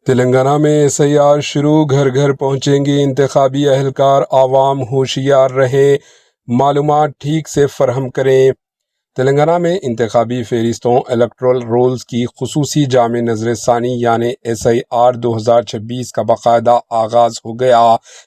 تلنگانہ میں SIR شروع، گھر گھر پہنچیں گے انتخابی اہلکار، عوام ہوشیار رہیں، معلومات ٹھیک سے فراہم کریں۔ تلنگانہ میں انتخابی فہرستوں الیکٹورل رولز کی خصوصی جامع نظر ثانی یعنی SIR 2026 کا باقاعدہ آغاز ہو گیا۔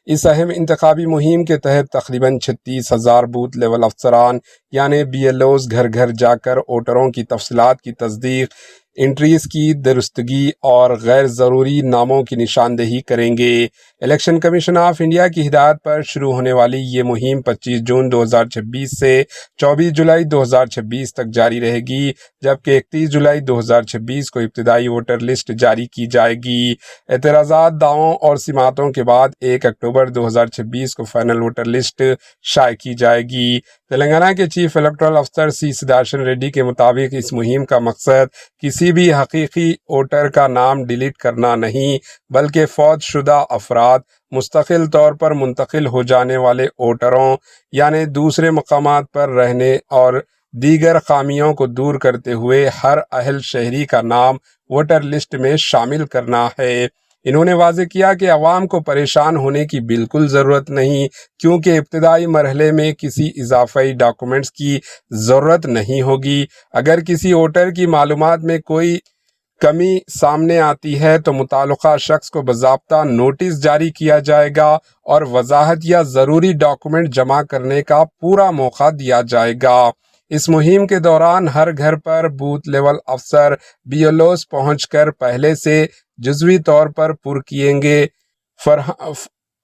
اس اہم انتخابی مہم کے تحت تقریباً 36,000 بوتھ لیول افسران یعنی BLOs گھر گھر جا کر ووٹروں کی تفصیلات کی تصدیق، انٹریز کی درستگی اور غیر ضروری ناموں کی نشاندہی کریں گے۔ الیکشن کمیشن آف انڈیا کی ہدایت پر شروع ہونے والی یہ مہم 25 جون 2026 سے 24 جولائی 2026 تک جاری رہے گی، جبکہ 31 جولائی 2026 کو ابتدائی ووٹر لسٹ جاری کی جائے گی۔ اعتراضات، دعووں اور سماعتوں کے بعد 1 اکتوبر 2026 کو فائنل ووٹر لسٹ شائع کی جائے گی۔ تلنگانہ کے چیف الیکٹورل افسر C سداشن ریڈی کے مطابق اس مہم کا مقصد کسی بھی حقیقی ووٹر کا نام ڈیلیٹ کرنا نہیں، بلکہ فوت شدہ افراد، مستقل طور پر منتقل ہو جانے والے ووٹروں یعنی دوسرے مقامات پر رہنے اور دیگر خامیوں کو دور کرتے ہوئے ہر اہل شہری کا نام ووٹر لسٹ میں شامل کرنا ہے۔ انہوں نے واضح کیا کہ عوام کو پریشان ہونے کی بالکل ضرورت نہیں، کیونکہ ابتدائی مرحلے میں کسی اضافی ڈاکومنٹس کی ضرورت نہیں ہوگی۔ اگر کسی ووٹر کی معلومات میں کوئی کمی سامنے آتی ہے تو متعلقہ شخص کو باضابطہ نوٹس جاری کیا جائے گا اور وضاحت یا ضروری ڈاکومنٹ جمع کرنے کا پورا موقع دیا جائے گا۔ اس مہم کے دوران ہر گھر پر بوتھ لیول افسر BLOs پہنچ کر پہلے سے جزوی طور پر پر کیے گئے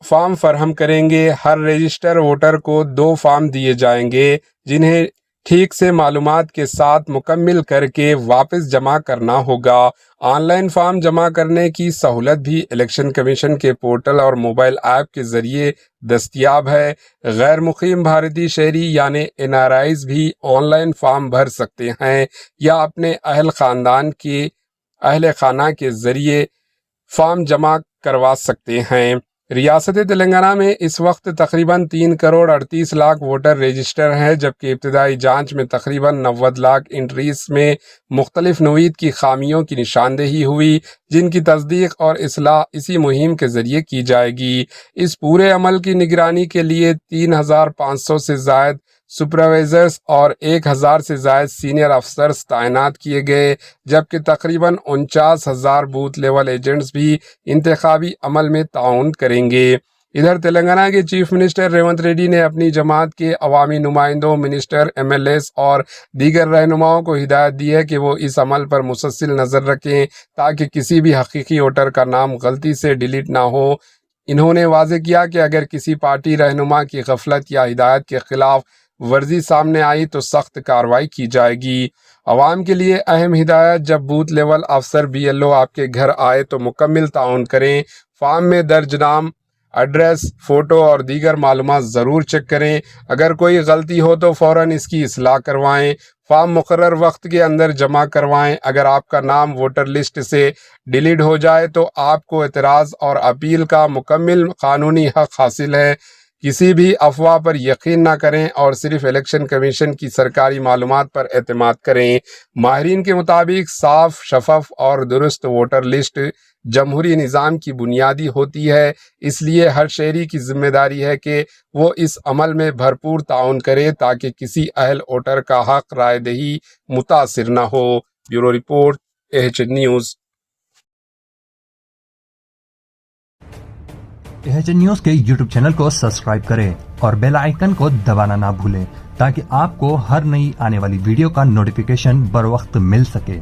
فارم فراہم کریں گے۔ ہر رجسٹر ووٹر کو 2 فارم دیے جائیں گے، جنہیں ٹھیک سے معلومات کے ساتھ مکمل کر کے واپس جمع کرنا ہوگا۔ آن لائن فارم جمع کرنے کی سہولت بھی الیکشن کمیشن کے پورٹل اور موبائل ایپ کے ذریعے دستیاب ہے۔ غیر مقیم بھارتی شہری یعنی NRIs بھی آن لائن فارم بھر سکتے ہیں یا اپنے اہل خانہ کے ذریعے فارم جمع کروا سکتے ہیں۔ ریاست تلنگانہ میں اس وقت تقریباً 3 کروڑ 38 لاکھ ووٹر رجسٹر ہیں، جبکہ ابتدائی جانچ میں تقریباً 90 لاکھ انٹریز میں مختلف نوعیت کی خامیوں کی نشاندہی ہوئی، جن کی تصدیق اور اصلاح اسی مہم کے ذریعے کی جائے گی۔ اس پورے عمل کی نگرانی کے لیے 3,500 سے زائد سپروائزرز اور 1,000 سے زائد سینئر افسرز تعینات کیے گئے، جبکہ تقریباً 49,000 بوتھ لیول ایجنٹس بھی انتخابی عمل میں تعاون کریں گے۔ ادھر تلنگانہ کے چیف منسٹر ریونت ریڈی نے اپنی جماعت کے عوامی نمائندوں، منسٹر، MLAs اور دیگر رہنماؤں کو ہدایت دی ہے کہ وہ اس عمل پر مسلسل نظر رکھیں تاکہ کسی بھی حقیقی ووٹر کا نام غلطی سے ڈیلیٹ نہ ہو۔ انہوں نے واضح کیا کہ اگر کسی پارٹی رہنما کی غفلت یا ہدایت کے خلاف ورزی سامنے آئی تو سخت کارروائی کی جائے گی۔ عوام کے لیے اہم ہدایت: جب بوتھ لیول افسر BLO آپ کے گھر آئے تو مکمل تعاون کریں۔ فارم میں درج نام، ایڈریس، فوٹو اور دیگر معلومات ضرور چیک کریں۔ اگر کوئی غلطی ہو تو فوراً اس کی اصلاح کروائیں۔ فارم مقرر وقت کے اندر جمع کروائیں۔ اگر آپ کا نام ووٹر لسٹ سے ڈیلیٹ ہو جائے تو آپ کو اعتراض اور اپیل کا مکمل قانونی حق حاصل ہے۔ کسی بھی افواہ پر یقین نہ کریں اور صرف الیکشن کمیشن کی سرکاری معلومات پر اعتماد کریں۔ ماہرین کے مطابق صاف، شفاف اور درست ووٹر لسٹ جمہوری نظام کی بنیادی ہوتی ہے، اس لیے ہر شہری کی ذمہ داری ہے کہ وہ اس عمل میں بھرپور تعاون کرے تاکہ کسی اہل ووٹر کا حق رائے دہی متاثر نہ ہو۔ Bureau report, AHN news. AHN news کے YouTube چینل کو سبسکرائب کریں اور بیل آئیکن کو دبانا نہ بھولیں تاکہ آپ کو ہر نئی آنے والی ویڈیو کا نوٹیفیکیشن بر وقت مل سکے۔